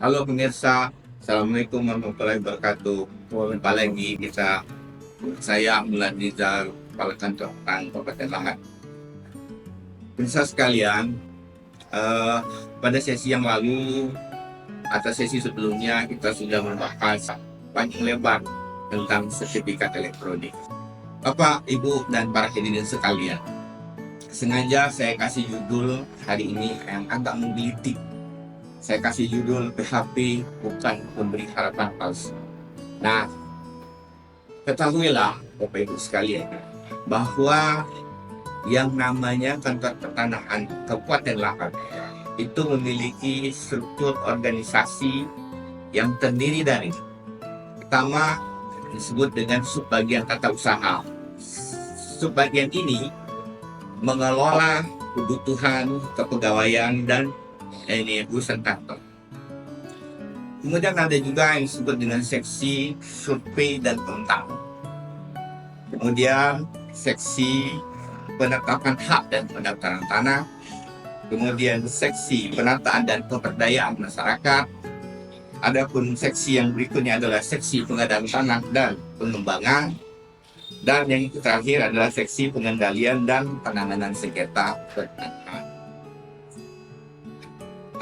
Halo pemirsa, Assalamualaikum warahmatullahi wabarakatuh. Jumpa lagi saya Mulan Rizal, Kepala Kantor Pertanian Kabupaten Lahat. Pemirsa sekalian, eh, pada sesi yang lalu atau sesi sebelumnya kita sudah membahas panjang lebar tentang sertifikat elektronik. Bapak, Ibu, dan para hadirin sekalian, sengaja saya kasih judul hari ini yang agak menggelitik. Saya kasih judul PHP bukan pemberi harapan palsu. Nah, ketahuilah Bapak Ibu sekalian bahwa yang namanya kantor pertanahan Kabupaten Lahat itu memiliki struktur organisasi yang terdiri dari pertama disebut dengan subbagian tata usaha. Subbagian ini mengelola kebutuhan kepegawaian dan urusan kantor. Kemudian ada juga yang disebut dengan seksi survei dan tentang. Kemudian seksi penetapan hak dan pendaftaran tanah. Kemudian seksi penataan dan pemberdayaan masyarakat. Adapun seksi yang berikutnya adalah seksi pengadaan tanah dan pengembangan. Dan yang terakhir adalah seksi pengendalian dan penanganan sengketa pertanahan.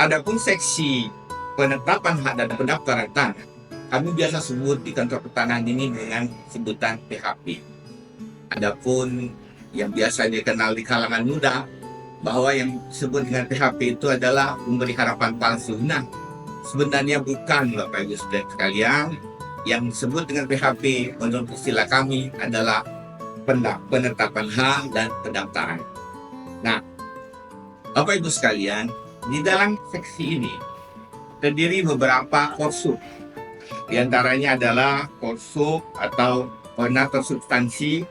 Adapun seksi penetapan hak dan pendaftaran tanah, kami biasa sebut di kantor pertanahan ini dengan sebutan PHP. Adapun yang biasa dikenal di kalangan muda, bahwa yang disebut dengan PHP itu adalah memberi harapan palsu. Nah, sebenarnya bukan, Bapak Ibu Saudara sekalian. Yang disebut dengan PHP menurut istilah kami adalah penetapan hak dan pendaftaran. Nah, Bapak Ibu sekalian, di dalam seksi ini terdiri beberapa korsub. Di antaranya adalah korsub atau koordinator substansi,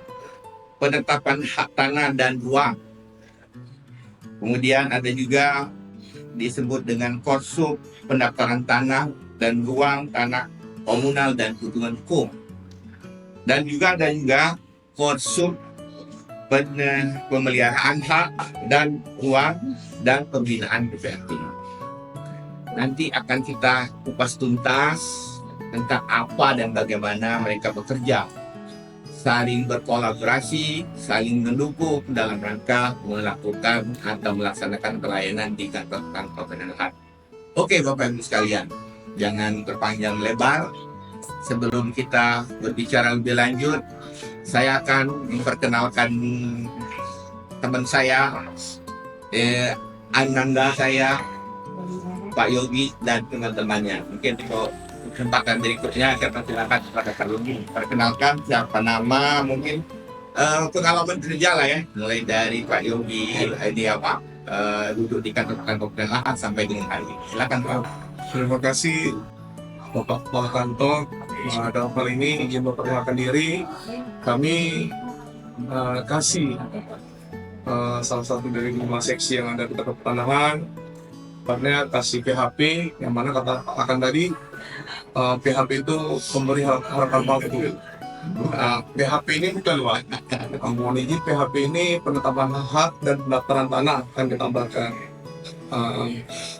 penetapan hak tanah dan ruang. Kemudian ada juga disebut dengan korsub pendaftaran tanah dan ruang tanah komunal dan hubungan hukum. Dan juga ada korsub pemeliharaan hak dan ruang dan pembinaan PPRT. Nanti akan kita kupas tuntas tentang apa dan bagaimana mereka bekerja, saling berkolaborasi, saling mendukung dalam rangka melakukan atau melaksanakan pelayanan di kantor-kantor Lahat. Oke Bapak Ibu sekalian, jangan berpanjang lebar. Sebelum kita berbicara lebih lanjut, saya akan memperkenalkan teman saya, Ananda saya, Pak Yogi, dan teman-temannya. Mungkin untuk kesempatan berikutnya saya persilakan kepada Pak Yogi. Perkenalkan siapa nama, mungkin pengalaman kerja lah ya, mulai dari Pak Yogi, ini apa, duduk di kantor Lahat sampai dengan hari ini. Silakan Pak. Terima kasih Bapak Kepala Kantor. Dalam hal ini izin memperkenalkan diri. Kami kasih salah satu dari 5 seksi yang ada di kantor pertanahan. Partnya kasih PHP, yang mana katakan tadi PHP itu pemberi harapan palsu. PHP ini bukan luas. Mohon izin, PHP ini penetapan hak dan pendaftaran tanah akan ditambahkan.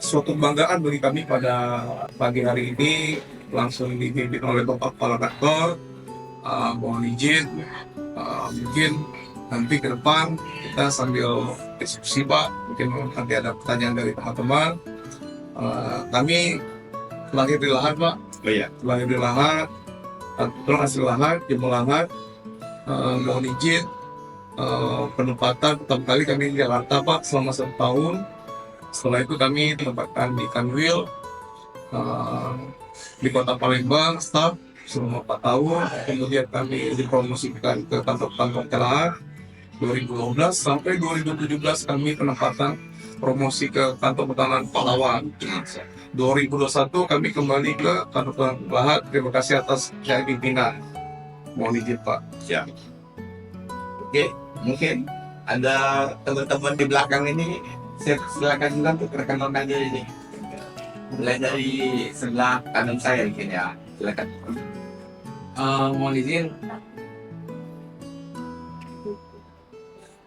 Suatu kebanggaan bagi kami pada pagi hari ini langsung dipimpin oleh Bapak Kepala Kantor. Mohon izin, mungkin nanti ke depan kita sambil diskusi Pak, mungkin nanti ada pertanyaan dari teman-teman. Kami lahir di Lahat Pak, lahir di Lahat, kebetulan asli Lahat, Jember Lahat. Mohon izin, penempatan pertama kali kami di Jakarta Pak selama 1 tahun. Setelah itu kami ditempatkan di Kanwil, di Kota Palembang, staf selama 4 tahun. Kemudian kami dipromosikan ke kantor-kantor Lahat 2012 sampai 2017 kami penempatan promosi ke kantor pertanahan Pahlawan. 2021 kami kembali ke kantor pertanahan Lahat. Terima kasih atas saya pimpinan. Mohon izin Pak. Siap. Oke, mungkin ada teman-teman di belakang ini, saya silakan juga untuk perkenalkan diri ini. Mulai dari sebelah kanan saya mungkin ya, silakan. Mohon izin,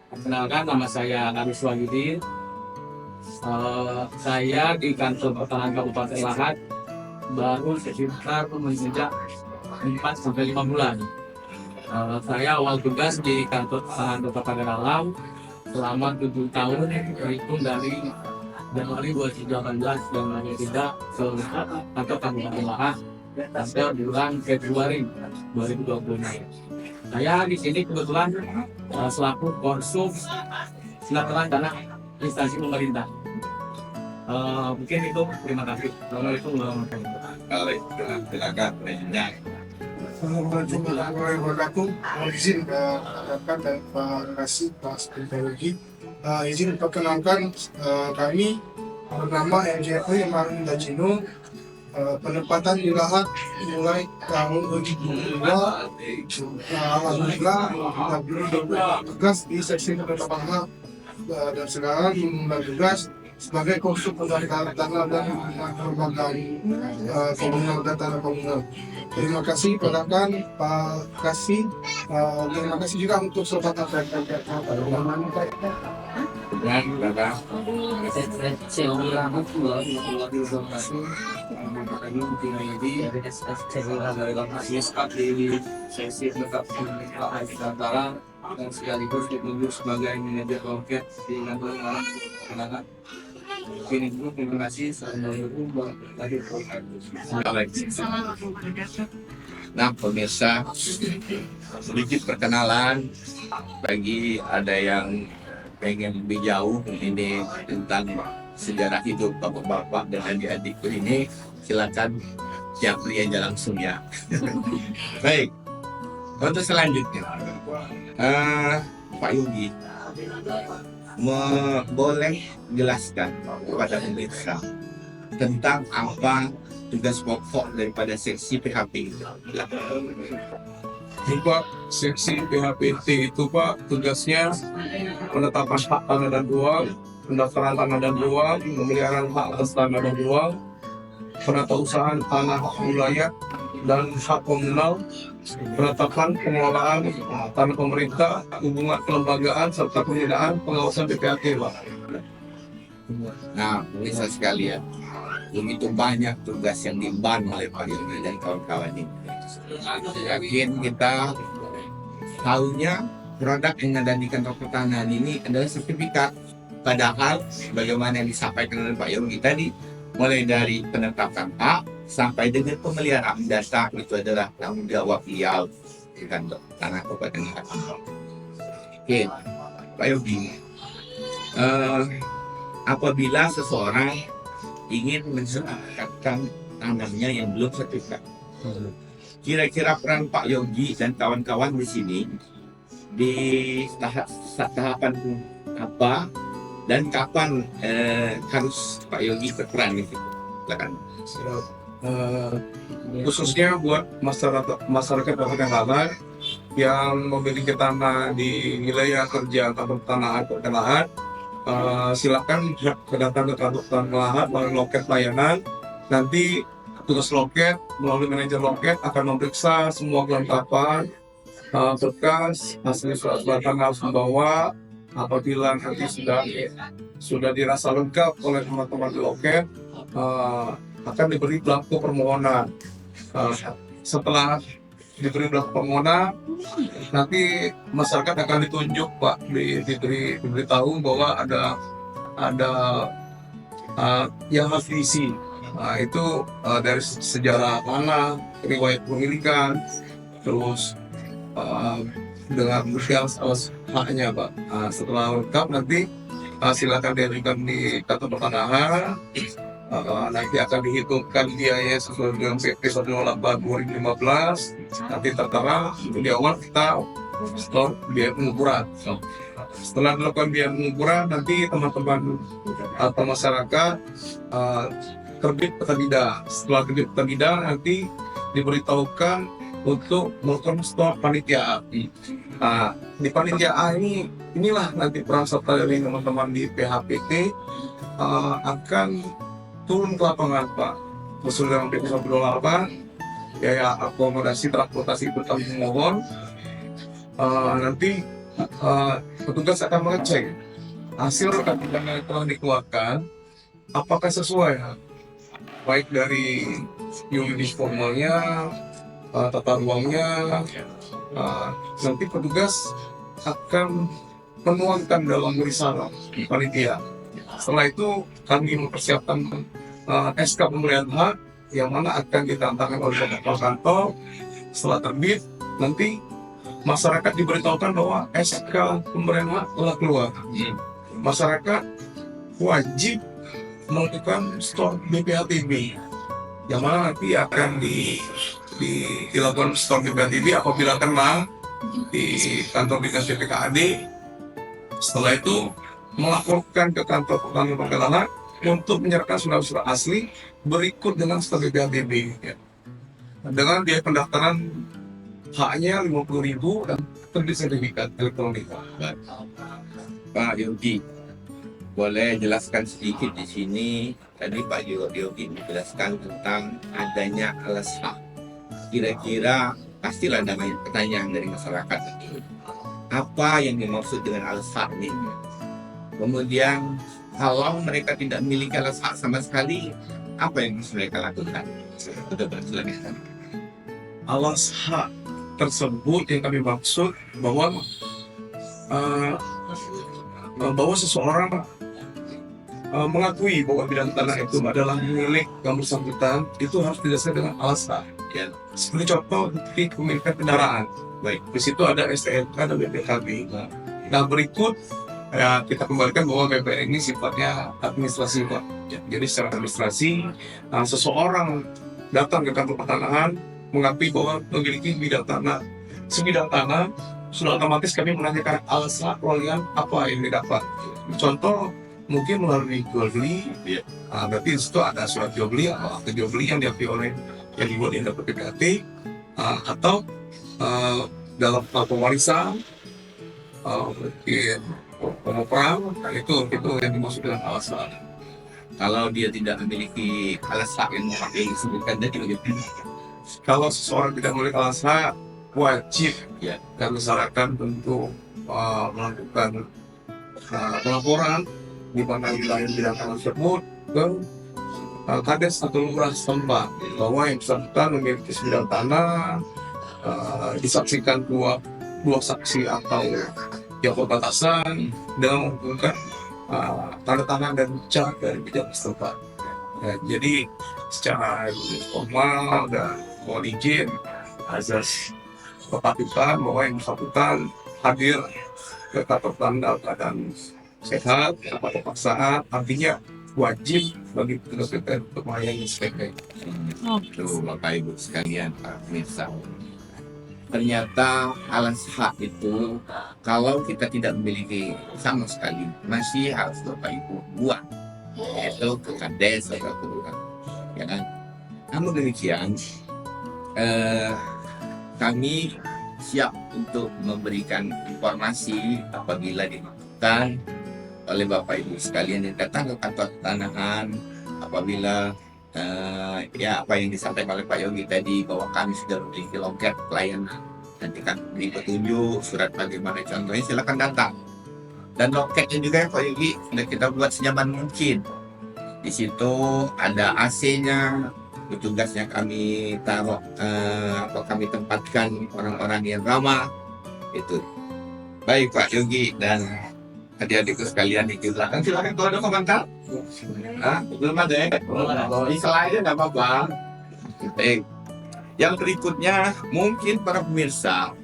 perkenalkan nama saya Aris Wahyudi. Saya di kantor pertanahan Kabupaten Lahat baru sekitar menginjak 4 sampai 5 bulan. Saya awal tugas di kantor tahanan Kota Padalarang selama 7 tahun, terhitung dari Januari 2018 dan tidak ke kantor Kabupaten Lahat sampai bulan Februari 2020. Saya di sini kebetulan selaku konsul silaturahmi tanah instansi pemerintah. Mungkin itu, terima kasih. Assalamualaikum warahmatullahi wabarakatuh. Silakan Presiden. Assalamualaikum warahmatullahi wabarakatuh. Mohon izin rekan dan Pak Kasih Pak Teknologi. Izin perkenalkan kami bernama MJP Marin Dajino. Penempatan di Lahat mulai tahun 2022. Alhamdulillah kita beri tugas di seksi penetapan hak dan sekarang memulai tugas sebagai konsul pendataan tanah dan kelembagaan komunal dan tanah komunal. Terima kasih rekan Pak Kasih. Terima kasih juga untuk sobat rekan-rekan. Dan Bapak dan sekaligus ditunjuk sebagai manajer loket di kantor Padalarang. Ini dulu, terima kasih. Assalamualaikum warahmatullahi wabarakatuh. Nah, pemirsa, sedikit perkenalan bagi ada yang pengen lebih jauh ini tentang sejarah hidup bapak-bapak dan adik-adikku ini, silakan japri aja langsung ya. Baik, untuk selanjutnya, Pak Yogi, boleh jelaskan kepada pemirsa tentang apa tugas pokok daripada seksi PHP? Pak, seksi PHPT itu Pak, tugasnya penetapan hak tanah dan ruang, pendaftaran tanah dan ruang, pemeliharaan hak atas tanah dan ruang, penatausahaan tanah wilayah dan hak komunal, penetapan pengelolaan tanah pemerintah, hubungan kelembagaan serta pembinaan pengawasan BPHT Pak. Nah, pemirsa sekalian, begitu banyak tugas yang diemban oleh Pak Yogi dan kawan-kawan ini. Yakin kita tahunya produk yang ada di kantor pertanahan ini adalah sertifikat. Padahal bagaimana yang disampaikan oleh Pak Yogi tadi, mulai dari penetapan hak sampai dengan pemeliharaan data itu adalah tanggung jawab beliau di kantor tanah Kabupaten Lahat. Oke, Pak Yogi, apabila seseorang ingin mensertifikatkan tanahnya yang belum sertifikat, kira-kira peran Pak Yogi dan kawan-kawan di sini di tahapan apa dan kapan harus Pak Yogi berperan di situ? Silakan. Khususnya buat masyarakat Kabupaten Lahat yang memiliki tanah di wilayah kerja kantor pertanahan Kabupaten Lahat, silakan datang ke kantor pertanahan Lahat melalui loket layanan. Nanti tugas loket melalui manajer loket akan memeriksa semua kelengkapan berkas, hasil surat tanah harus membawa. Apabila nanti sudah dirasa lengkap oleh teman-teman di loket, akan diberi belangko permohonan. Setelah diberi belangko permohonan, nanti masyarakat akan ditunjuk Pak, diberitahu bahwa ada yang harus diisi. Nah, itu dari sejarah tanah, riwayat pemilikan, terus dengan detail haknya Pak. Setelah lengkap nanti silakan diajukan di kantor pertanahan. Nanti akan dihitungkan biaya sesuai dengan PP 108/2015. Nanti tertera di awal kita store biaya pengukuran. Setelah dilakukan biaya pengukuran, nanti teman-teman atau masyarakat terbit peta bidang. Setelah terbit peta bidang, nanti diberitahukan untuk melakukan store panitia A. Di panitia A inilah nanti peran serta dari teman-teman di PHPT akan turun ke lapangan Pak, sesuai dengan PP 128, biaya akomodasi transportasi bertanggung mohon. Nanti petugas akan mengecek hasil rekam yang telah dikeluarkan apakah sesuai baik dari yuridis formalnya, tata ruangnya, nanti petugas akan menuangkan dalam risalah panitia. Setelah itu kami mempersiapkan SK pemberian hak yang mana akan ditandatangan oleh kepala kantor. Setelah terbit, nanti masyarakat diberitahukan bahwa SK pemberian hak telah keluar. Masyarakat wajib melakukan stok BPHTB, yang mana nanti akan dilakukan stok BPHTB apabila kena di kantor dinas BPKAD. Setelah itu melaporkan ke kantor pengadilan untuk menyerahkan surat-surat asli berikut dengan stok BPHTB, ya. Dengan biaya pendaftaran haknya 50.000 dan terbit sertifikat elektronik. Pak Yogi, boleh jelaskan sedikit di sini. Tadi Pak Yogi menjelaskan tentang adanya alas hak. Kira-kira pastilah ada banyak pertanyaan dari masyarakat. Apa yang dimaksud dengan alas hak ini? Kemudian kalau mereka tidak memiliki alas hak sama sekali, apa yang harus mereka lakukan? Silakan. Alas hak tersebut yang kami maksud bahwa seseorang mengakui bahwa bidang tanah itu adalah milik yang bersangkutan, itu harus didasarkan dengan alas hak. Ya. Seperti contoh bukti kepemilikan kendaraan, baik di situ ada STNK dan BPKB. Nah berikut ya, kita kembalikan bahwa BPN ini sifatnya administrasi, Pak. Ya, jadi secara administrasi, seseorang datang ke kantor pertanahan mengakui bahwa memiliki bidang tanah, sebidang tanah, sudah otomatis kami menanyakan alasan perolehan apa yang didapat. Contoh mungkin melalui jual beli, ya. Berarti di situ ada surat jual beli atau akte jual beli yang diakui oleh yang dibuat di PPKT, atau dalam lapor warisan, mungkin pemoprang, itu yang dimaksud dengan alasan. Kalau dia tidak memiliki alas hak yang disebutkan tadi, bagaimana? Kalau seseorang tidak memiliki alas hak, wajib Ya. kami sarankan untuk melakukan pelaporan di mana wilayah bidang tanah tersebut ke kades atau lurah setempat bahwa yang bersangkutan memiliki sebidang tanah, disaksikan dua saksi atau yang perbatasan dan mengumpulkan tanda tangan dan cat dari bidang setempat. Jadi secara formal dan mohon izin azas kepatutan bahwa yang bersangkutan hadir ke kantor tanda keadaan sehat pada paksaan, artinya wajib bagi petugas BPN untuk melayani SPK. Tuh Bapak Ibu sekalian, Pak pemirsa. Ternyata alas hak itu kalau kita tidak memiliki sama sekali masih harus Bapak Ibu buat, yaitu ke kades atau ke lurah, ya kan? Namun demikian, kami siap untuk memberikan informasi apabila dibutuhkan oleh Bapak Ibu sekalian yang datang ke kantor tanahan, apabila ya apa yang disampaikan oleh Pak Yogi tadi bahwa kami sudah memiliki loket pelayanan, nanti kan beri petunjuk surat bagaimana contohnya, silakan datang. Dan loketnya juga ya Pak Yogi sudah kita buat senyaman mungkin. Di situ ada AC-nya, petugasnya kami taruh atau kami tempatkan orang-orang yang ramah itu. Baik Pak Yogi dan adik-adikku sekalian di belakang, silakan kalau ada komentar. Belum ada ya? Istilahnya nggak apa-apa. Baik. Yang berikutnya mungkin para pemirsa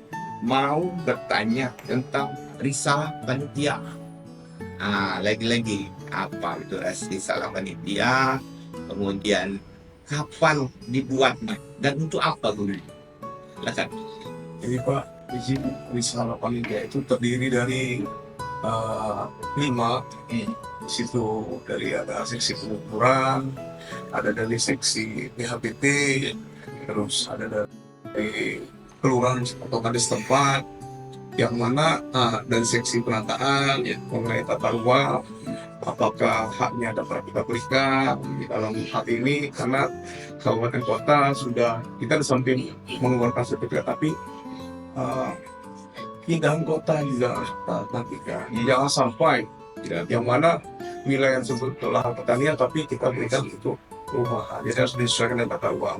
mau bertanya tentang risalah panitia. Lagi-lagi apa itu risalah panitia, kemudian kapan dibuatnya dan untuk apa dulu? Silakan. Jadi Pak, izin risalah panitia itu terdiri dari 5. Di situ dari ada seksi pengukuran, ada dari seksi PHPT, terus ada dari kelurahan atau kades tempat, yang mana dari seksi penataan, mengenai tata ruang, apakah haknya dapat kita berikan di dalam hal ini, karena kabupaten kota sudah kita di samping mengeluarkan sertifikat, tapi pindahan kota juga harus kita nantikan. Jangan sampai yang mana wilayah tersebut telah pertanian tapi kita berikan untuk rumah. Jadi harus disesuaikan dengan tata uang.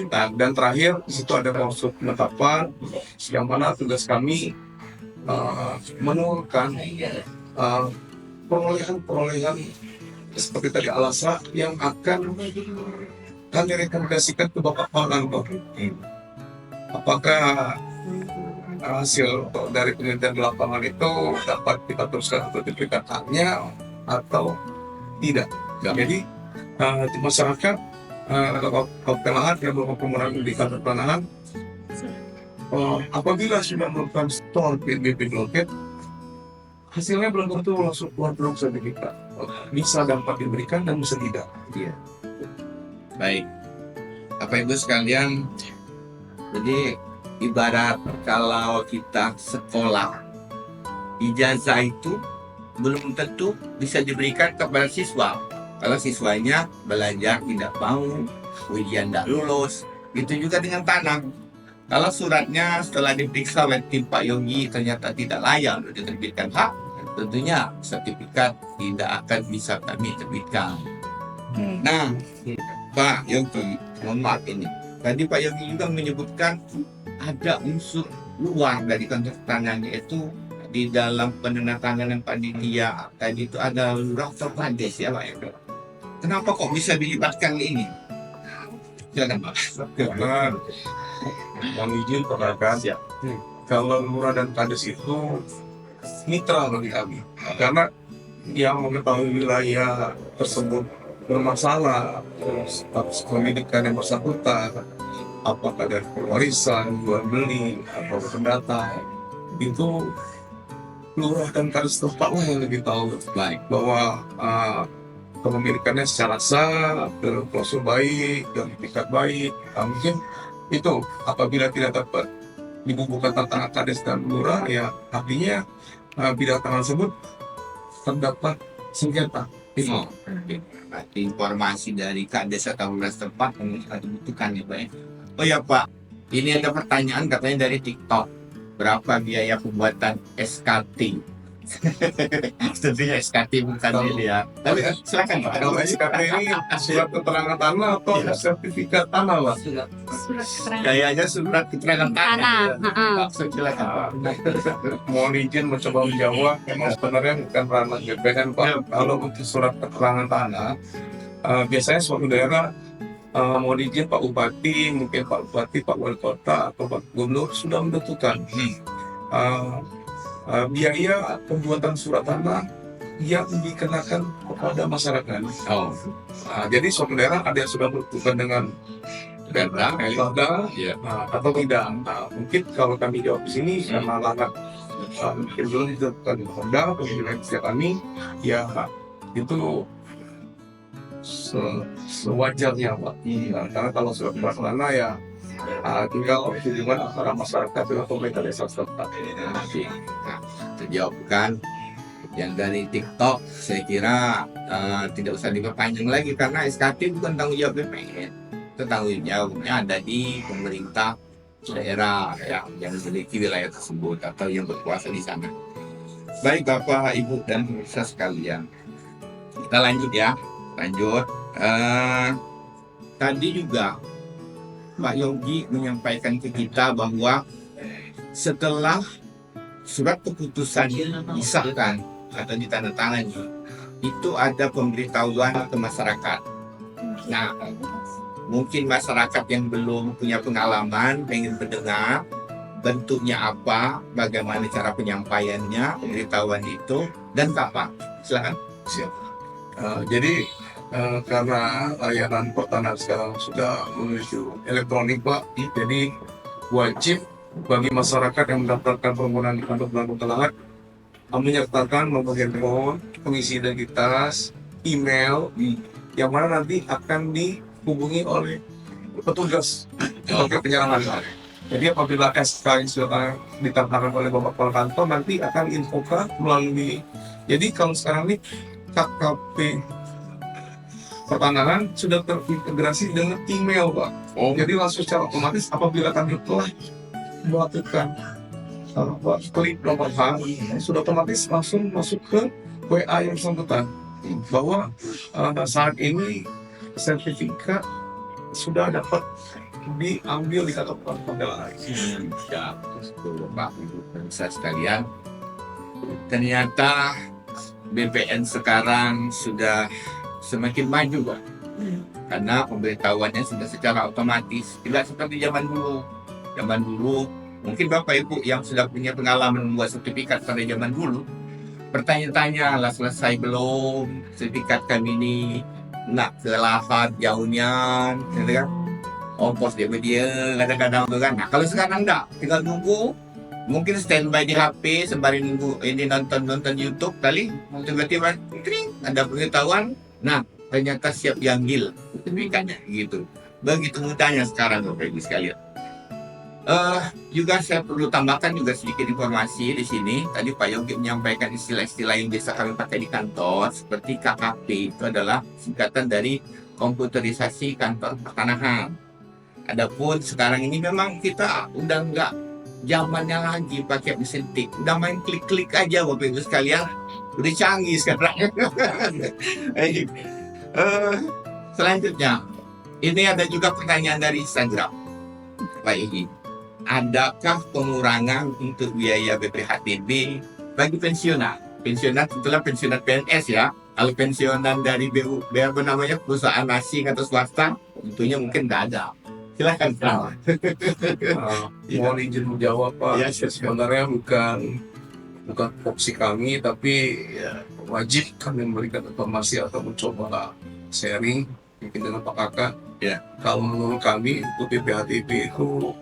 Nah, dan terakhir di situ ada klausul penetapan yang mana tugas kami menurunkan perolehan seperti tadi Alasa yang akan kami rekomendasikan ke Bapak Panganto. Apakah hasil dari penelitian di lapangan itu dapat kita teruskan untuk diberikan haknya atau tidak? Jadi di masyarakat ada lahan yang berupa pemenang di kantor pelayanan apabila sudah melakukan store PNBP loket, hasilnya belum tentu langsung keluar belum sertifikat. Bisa dapat diberikan dan bisa tidak. Iya. Baik. Bapak Ibu sekalian, jadi ibarat kalau kita sekolah, ijazah itu belum tentu bisa diberikan kepada siswa. Kalau siswanya belajar tidak mau, ujian tidak lulus, itu juga dengan tanah. Kalau suratnya setelah diperiksa oleh tim Pak Yogi ternyata tidak layak untuk diterbitkan hak, tentunya sertifikat tidak akan bisa kami terbitkan. Nah, Pak Yogi, mohon maaf ini. Tadi Pak Yogi juga menyebutkan ada unsur luar dari konteks tanahnya, yaitu di dalam penandatanganan panitia tadi itu ada lurah atau kades ya Pak Yogi. Kenapa kok bisa dilibatkan ini? Silakan Pak. Karena mohon izin perkenalkan, kalau lurah dan kades itu mitra bagi kami. Karena yang mengetahui wilayah tersebut bermasalah, status pendidikan yang bersangkutan, apakah dari warisan, jual beli, atau pendata, itu lurah dan kades tempatlah yang lebih tahu Baik. bahwa kepemilikannya secara sah, berklausul baik, dan tingkat baik. Mungkin itu apabila tidak dapat dibubuhkan tantangan kades dan lurah, ya artinya bidang tanah tersebut terdapat sengketa. Oh, oke. Berarti informasi dari kades atau lurah setempat yang kita dibutuhkan ya Pak ya. Oh ya Pak, ini ada pertanyaan katanya dari TikTok. Berapa biaya pembuatan SKT? Tentunya SKT bukan ini ya. Tapi silakan Pak. Kalau SKT ini surat keterangan tanah atau sertifikat tanah lah? Kayaknya surat keterangan tanah. Maksud silakan. Mohon izin mencoba menjawab. Memang sebenarnya bukan ranah BPN Pak. Kalau untuk surat keterangan tanah, biasanya suatu daerah mohon izin Pak Bupati, mungkin Pak Bupati, Pak Wali Kota atau Pak Gubernur sudah menentukan biaya pembuatan surat tanah yang dikenakan kepada masyarakat. Oh, Jadi suatu daerah ada yang sudah menentukan dengan perda, iya. atau tidak. Mungkin kalau kami jawab di sini karena lahan mungkin belum ditentukan di perda, kemudian setiap kami ya itu sewajarnya Pak. Karena kalau sudah pelaksana ya tinggal hubungan antara masyarakat dengan pemerintah desa setempat. Nah, terjawabkan yang dari TikTok, saya kira tidak usah diperpanjang lagi karena SKT bukan tanggung jawab BPN. Itu tanggung jawabnya ada di pemerintah daerah yang memiliki wilayah tersebut atau yang berkuasa di sana. Baik Bapak, Ibu dan pemirsa sekalian, kita lanjut ya. Lanjut. Tadi juga Pak Yogi menyampaikan ke kita bahwa setelah surat keputusan disahkan atau ditandatangani, itu ada pemberitahuan ke masyarakat. Nah, mungkin masyarakat yang belum punya pengalaman pengen mendengar bentuknya apa, bagaimana cara penyampaiannya, pemberitahuan itu, dan kapan. Silakan. Siap. Jadi karena layanan pertanahan sekarang sudah menuju elektronik Pak, jadi wajib bagi masyarakat yang mendaftarkan permohonan di kantor belangko lahan menyertakan nomor handphone, pengisi identitas, email, yang mana nanti akan dihubungi oleh petugas sebagai penyerangan. Jadi apabila SK yang sudah ditandatangan oleh Bapak Kepala Kantor nanti akan infokan melalui. Jadi kalau sekarang ini KKP pertanahan sudah terintegrasi dengan email Pak. Jadi langsung secara otomatis apabila kami telah melakukan klik nomor hak, sudah otomatis langsung masuk ke WA yang bersangkutan bahwa saat ini sertifikat sudah dapat diambil di kantor pengadilan. Ya, betul, Bapak Ibu pemirsa sekalian. Ternyata BPN sekarang sudah semakin maju, Pak. Karena pemberitahuannya sudah secara otomatis, tidak seperti zaman dulu. Zaman dulu, mungkin Bapak Ibu yang sudah punya pengalaman membuat sertifikat pada zaman dulu, bertanya-tanya, lah selesai belum sertifikat kami ini, nak ke Lahad jauhnya, gitu kan? Ongkos dia kadang-kadang tuh kan. Nah, kalau sekarang enggak, tinggal nunggu, mungkin standby di HP sembari nunggu ini nonton YouTube kali, tiba-tiba kring, ada pengetahuan, nah ternyata siap diambil sertifikatnya gitu. Begitu mudahnya sekarang Bapak Ibu sekalian. Juga saya perlu tambahkan juga sedikit informasi di sini. Tadi Pak Yogi menyampaikan istilah-istilah yang biasa kami pakai di kantor, seperti KKP itu adalah singkatan dari komputerisasi kantor pertanahan. Adapun sekarang ini memang kita udah nggak zamannya lagi pakai mesin tik, udah main klik-klik aja Bapak Ibu sekalian, udah canggih sekarang. Selanjutnya, ini ada juga pertanyaan dari Instagram, Pak Yogi. Adakah pengurangan untuk biaya BPHTB bagi pensiunan? Pensiunan tentulah pensiunan PNS ya. Kalau pensiunan dari apa namanya perusahaan asing atau swasta, tentunya mungkin nggak ada. Silahkan Pak. Mohon izin menjawab Pak. Ya, siap. Sebenarnya bukan opsi kami, tapi ya, wajib kami memberikan informasi atau mencoba sharing mungkin dengan Pak Kakak. Ya. Kalau menurut kami untuk BPHTB itu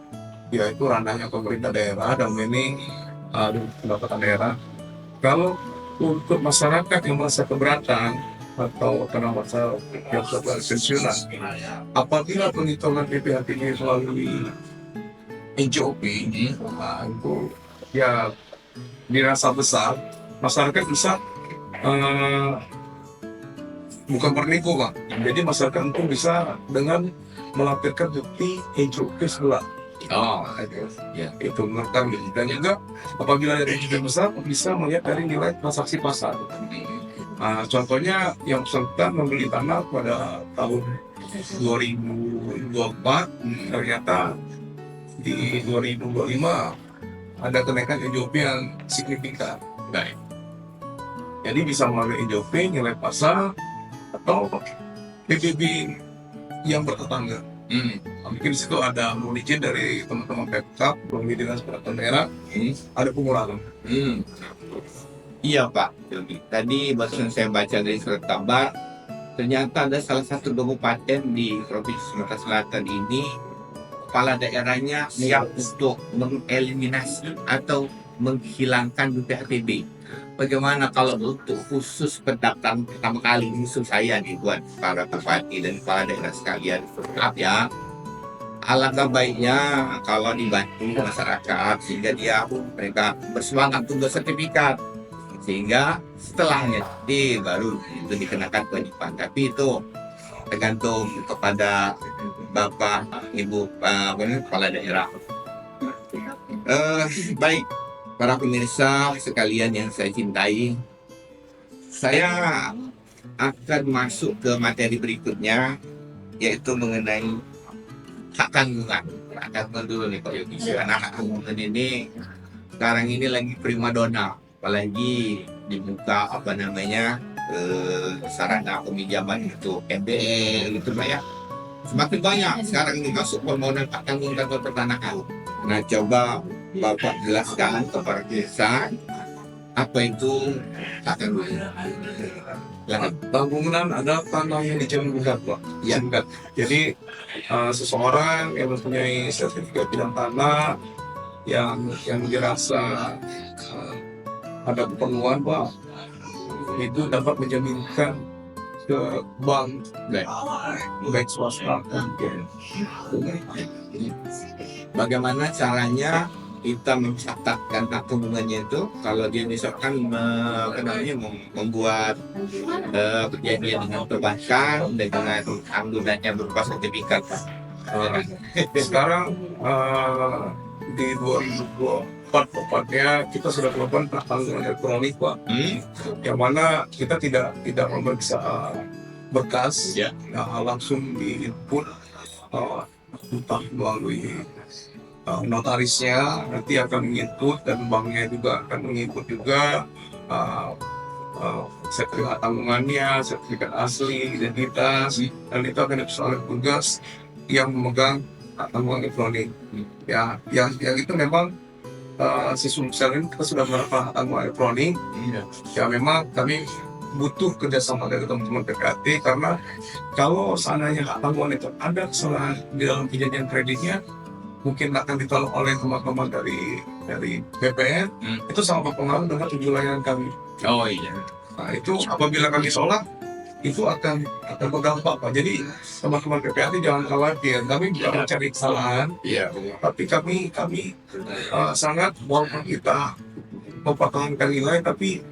ya itu ranahnya pemerintah daerah dan ini pendapatan daerah. Kalau untuk masyarakat yang merasa keberatan atau kena masalah yang setelah pensiunan, apabila penghitungan BPHTB melalui NJOP, nah, itu ya dirasa besar, masyarakat bisa bukan bernego Pak. Jadi masyarakat itu bisa dengan melampirkan bukti NJOP sebelah. Oh, Ya, itu menurut kami. Dan juga apabila ada NJOP besar, bisa melihat dari nilai transaksi pasar. Contohnya yang bersangkutan membeli tanah pada tahun 2024, ternyata di 2025 ada kenaikan NJOP yang signifikan. Baik. Jadi bisa melalui NJOP, nilai pasar, atau PBB yang bertetangga. Mungkin di situ ada izin dari teman-teman Pemkab, Provinsi Dinas Pertanian Daerah, ada pengurangan. Iya Pak Yogi. Tadi barusan saya baca dari surat kabar, ternyata ada salah satu kabupaten di Provinsi Sumatera Selatan ini, kepala daerahnya siap untuk mengeliminasi atau menghilangkan BPHTB. Bagaimana kalau untuk khusus pendaftaran pertama kali, khusus saya nih buat para bupati dan kepala daerah sekalian, maaf ya, alangkah baiknya kalau dibantu masyarakat sehingga mereka bersemangat untuk sertifikat, sehingga setelahnya baru itu dikenakan kewajiban. Tapi itu tergantung kepada Bapak Ibu kepala daerah. Baik para pemirsa sekalian yang saya cintai, saya akan masuk ke materi berikutnya, yaitu mengenai hak tanggungan. Hak tanggungan dulu nih Pak Yogi, karena hak tanggungan ini sekarang ini lagi primadona, apalagi dibuka sarana peminjaman itu MBL gitu Pak ya. Semakin banyak sekarang ini masuk permohonan hak tanggung kantor pertanahan. Nah, coba Bapak jelaskan kepada kita apa itu hak tanggungan. Tanggungan ada tanah yang dijamin gugat Pak. Ya. Singkat. Jadi seseorang yang mempunyai sertifikat bidang tanah yang dirasa ada keperluan Pak, itu dapat menjaminkan ke bank baik swasta. Bagaimana caranya kita mencatatkan hak tanggungannya itu? Kalau dia misalkan membuat perjanjian dengan perbankan dengan tanggungannya berupa sertifikat. Sekarang di 2024 tepatnya kita sudah melakukan tanggungan elektronik Pak, yang mana kita tidak memeriksa berkas, Ya. langsung di input entah melalui notarisnya nanti akan menginput dan banknya juga akan menginput juga uh, sertifikat tanggungannya, sertifikat asli, identitas, dan itu akan diperiksa oleh petugas yang memegang tanggungan elektronik. Ya, yang itu memang sistem ini kita sudah menerapkan tanggungan elektronik. Ya memang kami butuh kerjasama dari teman-teman PPAT karena kalau seandainya hak tanggungan itu ada kesalahan di dalam perjanjian kreditnya, mungkin akan ditolak oleh teman-teman dari BPN, itu sangat berpengaruh dengan tujuan layanan kami. Oh iya. Nah itu apabila kami tolak, itu akan berdampak Pak. Jadi teman-teman PPAT jangan khawatir, kami tidak mencari kesalahan, Iya. tapi kami sangat walaupun kita mempertahankan nilai, tapi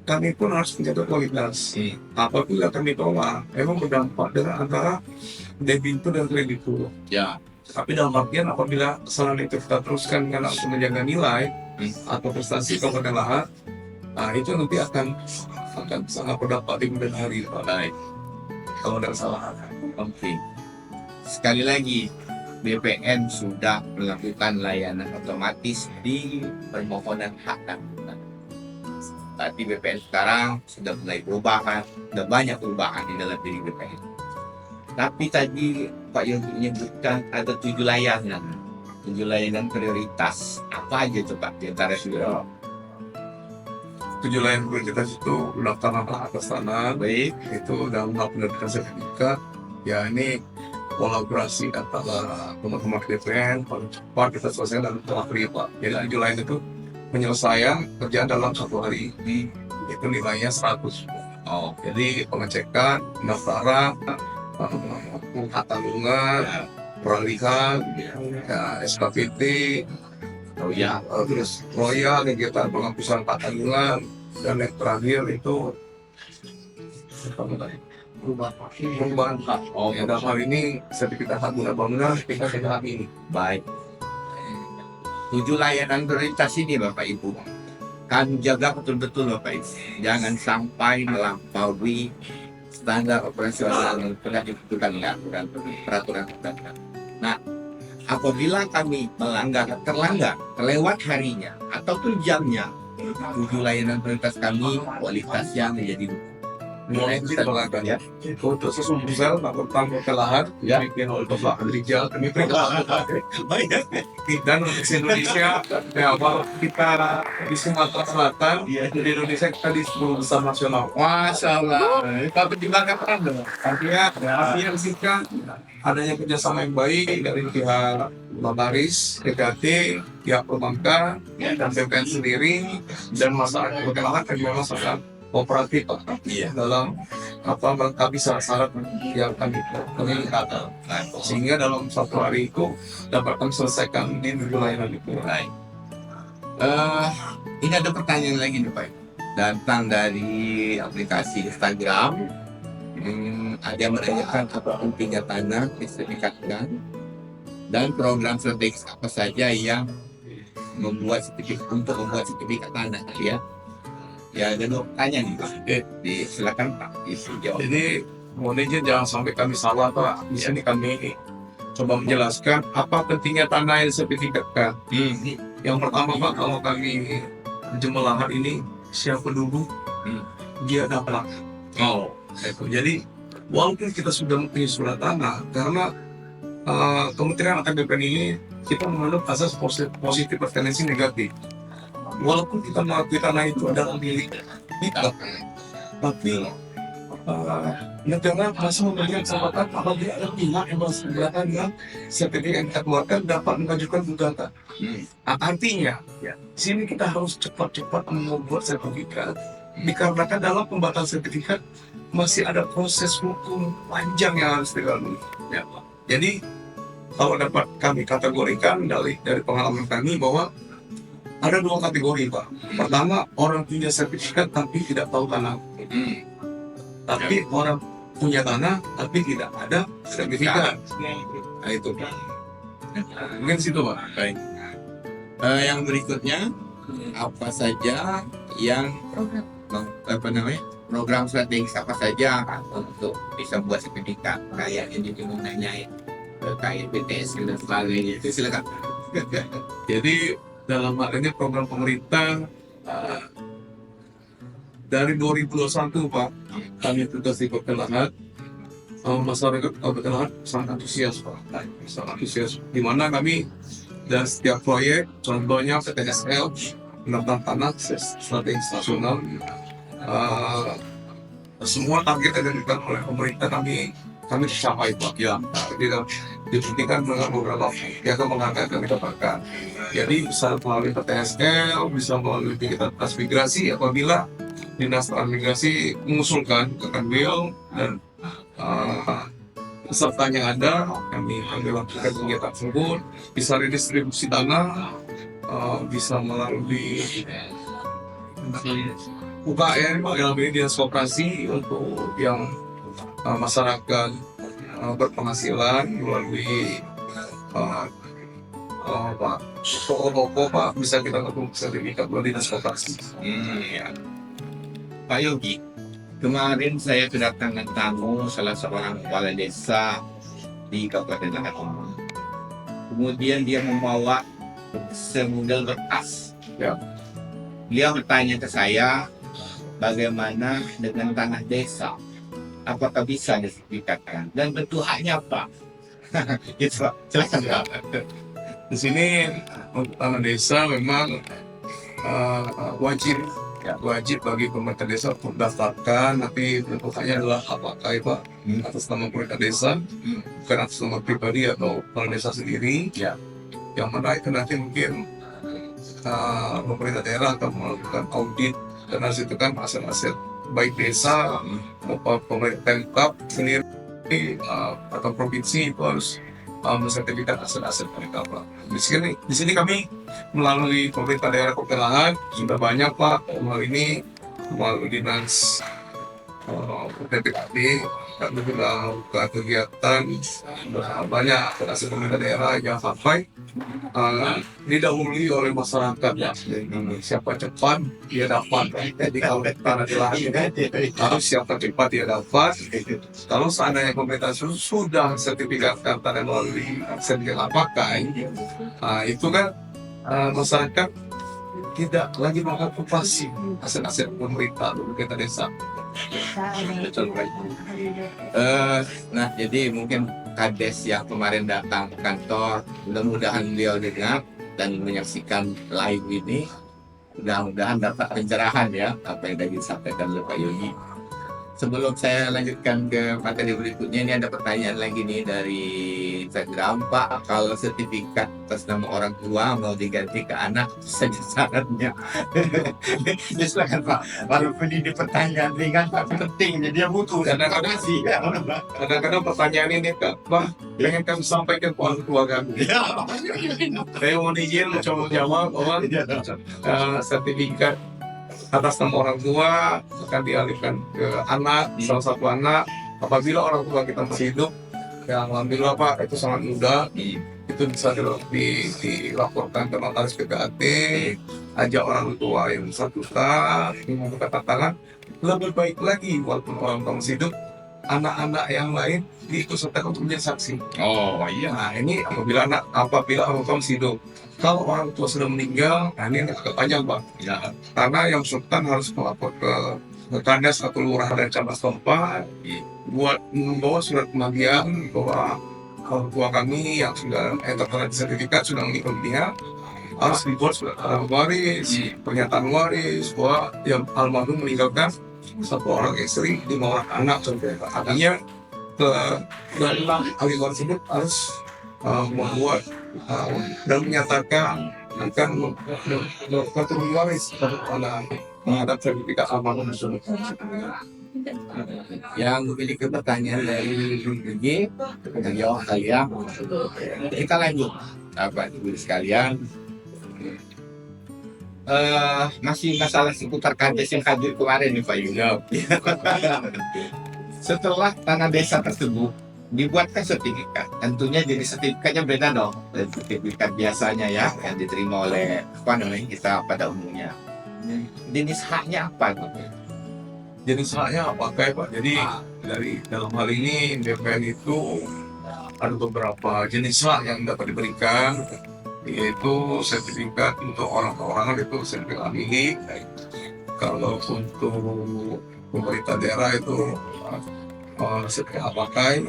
kami pun harus menjaga kualitas. Apabila kami tolak, memang berdampak dengan antara debitur dan kreditur. Ya. Tapi dalam artian apabila kesalahan itu kita teruskan karena untuk menjaga nilai atau prestasi kepada lahan, nah itu nanti akan sangat berdampak di kemudian hari. Baik. Kalau ada kesalahan. Oke. Sekali lagi, BPN sudah melakukan layanan otomatis di permohonan hak tanggungan. Berarti BPN sekarang sudah mulai perubahan, sudah banyak perubahan di dalam diri BPN. Tapi tadi Pak Yogi menyebutkan ada 7 layanan. 7 layanan prioritas. Apa aja coba di antara itu? 7 layanan prioritas itu pendaftaran hak atas tanah, Baik. itu dalam hal penerbitan sertifikat. Ya ini kolaborasi antara teman-teman BPN paling cepat kita selesaikan dalam waktu Pak. Jadi 7 layanan itu penyelesaian kerjaan dalam 1 hari. Itu nilainya 100. Oh, Jadi pengecekan, pendaftaran, hak tanggungan, peralihan, ya, SKPT, oh ya. terus royal, kegiatan penghapusan hak tanggungan, dan yang terakhir itu perubahan hak. Oh, Ya, dalam hal ini sertifikat hak guna bangunan, sertifikat hak ini. baik. 7 layanan prioritas ini Bapak Ibu, kami jaga betul-betul Bapak Ibu. Jangan sampai melampaui standar operasional yang pernah ditentukan oleh peraturan perundang-undangan. Nah, apabila kami terlanggar, kelewat harinya ataupun jamnya, 7 layanan prioritas kami kualitasnya menjadi Mulai kita melakukan ya. untuk sesuatu sel melakukan lahan, Ya. bikin oleh Bapak Rijal, kami peringkat dan untuk Indonesia, ya apa kita di Sumatera Selatan, di Indonesia kita di 10 besar nasional. Masya Allah, Pak pertimbangan apa dong? Artinya kita adanya kerjasama yang baik dari pihak notaris, PKT, pihak perbankan, dan BPN sendiri, dan masyarakat perkenalan yang memang sangat kooperatif dalam melengkapi syarat-syarat yang kami katakan. Sehingga dalam 1 hari itu dapat kami selesaikan di layanan itu. Baik. Ini ada pertanyaan lagi nih Pak. Datang dari aplikasi Instagram. Ada yang menanyakan apa pentingnya tanah disertifikatkan dan program strategis apa saja yang membuat sertifikat tanah ya. Ya ada 2 pertanyaan nih Pak. Silakan Pak dijawab. Jadi mohon izin jangan sampai kami salah Pak. Di sini kami coba menjelaskan apa pentingnya tanah yang disertifikatkan. Yang pertama Pak, kalau kami jumlah lahan ini siapa dulu dia dapat. Jadi walaupun kita sudah mempunyai surat tanah, karena Kementerian AKBPN ini kita menganut asas positif pertendensi negatif. Walaupun kita mengakui tanah itu adalah milik kita, tapi negara masih memberikan kesempatan apabila ada pihak yang masih keberatan dengan sertifikat yang kita keluarkan dapat mengajukan gugatan. Artinya, sini kita harus cepat-cepat membuat sertifikat, dikarenakan dalam pembatalan sertifikat masih ada proses hukum panjang yang harus dilalui. Jadi, kalau dapat kami kategorikan dari pengalaman kami bahwa ada 2 kategori Pak. Pertama, orang punya sertifikat tapi tidak tahu tanah. Tapi orang punya tanah tapi tidak ada sertifikat. Nah itu Pak. Mungkin situ Pak. Baik. Yang berikutnya apa saja yang program strategis apa saja untuk bisa buat sertifikat kayak yang jadi mau nanyain kayak BTS dan sebagainya itu silakan. Jadi dalam hal ini program pemerintah dari 2021 Pak, kami tugas di Kota Lahat, masyarakat Kota Lahat sangat antusias Pak, sangat antusias. Di mana kami dan setiap proyek, contohnya PTSL, penata tanah strategis nasional, semua target yang diberikan oleh pemerintah kami capai Pak. Ya, tidak dibuktikan dengan beberapa yang mengangkat kami dapatkan. Jadi bisa melalui PTSL, bisa melalui kita transmigrasi apabila Dinas Transmigrasi mengusulkan ke Kanwil dan pesertanya ada, kami lakukan kegiatan tersebut, bisa redistribusi tanah, bisa melalui UKM, dalam ini dinas koperasi untuk yang masyarakat berpenghasilan melalui Pak toko-toko Pak, bisa kita lakukan sertifikat melalui dinas koperasi. Ya. Pak Yogi, kemarin saya kedatangan tamu salah seorang kepala desa di Kabupaten Lahat. Kemudian dia membawa semodel berkas. Ya. Beliau bertanya ke saya, bagaimana dengan tanah desa? Apakah bisa disertifikatkan? Dan bentuk haknya apa? Itu Pak, silakan Pak. Di sini untuk tanah desa memang wajib bagi pemerintah desa untuk daftarkan, tapi bentuknya adalah apakah Pak atas nama pemerintah desa, bukan atas nama pribadi atau kepala desa sendiri. Ya. Yang mana itu nanti mungkin pemerintah daerah akan melakukan audit dan hasil itu kan aset-aset baik desa maupun pemerintah Pemkab sendiri atau provinsi itu harus mensertifikat aset-aset mereka Pak. Di sini kami melalui pemerintah daerah Kota Lahat sudah banyak Pak, melalui dinas PPKD kami sudah buka kegiatan banyak aset pemerintah daerah yang sampai didahului oleh masyarakat ya. Siapa cepat dia dapat. Jadi kalau tanah di lahan harus siapa cepat dia dapat. Kalau seandainya pemerintah sudah sertifikatkan tanah melalui sertifikat pakai, itu kan masyarakat tidak lagi mengokupasi aset-aset pemerintah atau pemerintah desa. Nah, jadi mungkin Kades yang kemarin datang ke kantor, mudah-mudahan beliau dengar dan menyaksikan live ini, mudah-mudahan dapat pencerahan ya apa yang tadi disampaikan oleh Pak Yogi. Sebelum saya lanjutkan ke materi berikutnya, ini ada pertanyaan lagi nih dari Instagram. Pak, kalau sertifikat atas nama orang tua mau diganti ke anak, saja syaratnya. Ya silakan Pak, walaupun ini pertanyaan ringan tapi penting, jadi dia butuh Kadang-kadang pertanyaan ini Pak, pengen kami sampaikan ke orang tua kami. Saya mau izin mencoba jawab bahwa sertifikat atas nama orang tua akan dialihkan ke anak, salah satu anak. Apabila orang tua kita masih hidup, ya alhamdulillah Pak, itu sangat mudah. Itu bisa dilaporkan ke notaris PPAT, ajak orang tua yang bersangkutan, membuka tangan. Lebih baik lagi, walaupun orang tua masih hidup, anak-anak yang lain diikutsertakan untuk menjadi saksi. Oh iya. Nah ini apabila orang tua masih hidup. Kalau orang tua sudah meninggal, nah ini agak panjang Pak. Ya. Karena yang bersangkutan harus melapor ke Kandas atau lurah dan camat setempat buat membawa surat kematian bahwa orang tua kami yang sudah tertera di sertifikat sudah meninggal dunia, harus dibuat surat waris, pernyataan waris bahwa yang almarhum meninggalkan satu orang istri, 5 orang anak. Artinya ahli waris itu harus membuat dan menyatakan akan melakukan turun waris terhadap sertifikat almarhum tersebut. Yang memiliki pertanyaan dari G, jawab kalian. Kita lanjut, Bapak Ibu sekalian. Masih masalah seputar Kades yang hadir kemarin nih Pak Yuda. Setelah tanah desa tersebut dibuatkan sertifikat, tentunya jenis sertifikatnya beda dong dari sertifikat biasanya ya yang diterima oleh kita pada umumnya. Jenis haknya apa tuh? jenis haknya pakai Pak. Jadi dari dalam hal ini BPN itu ada beberapa jenis hak yang dapat diberikan, yaitu sertifikat untuk orang perorangan itu sertifikat milik. Kalau untuk pemerintah daerah itu sertifikat pakai.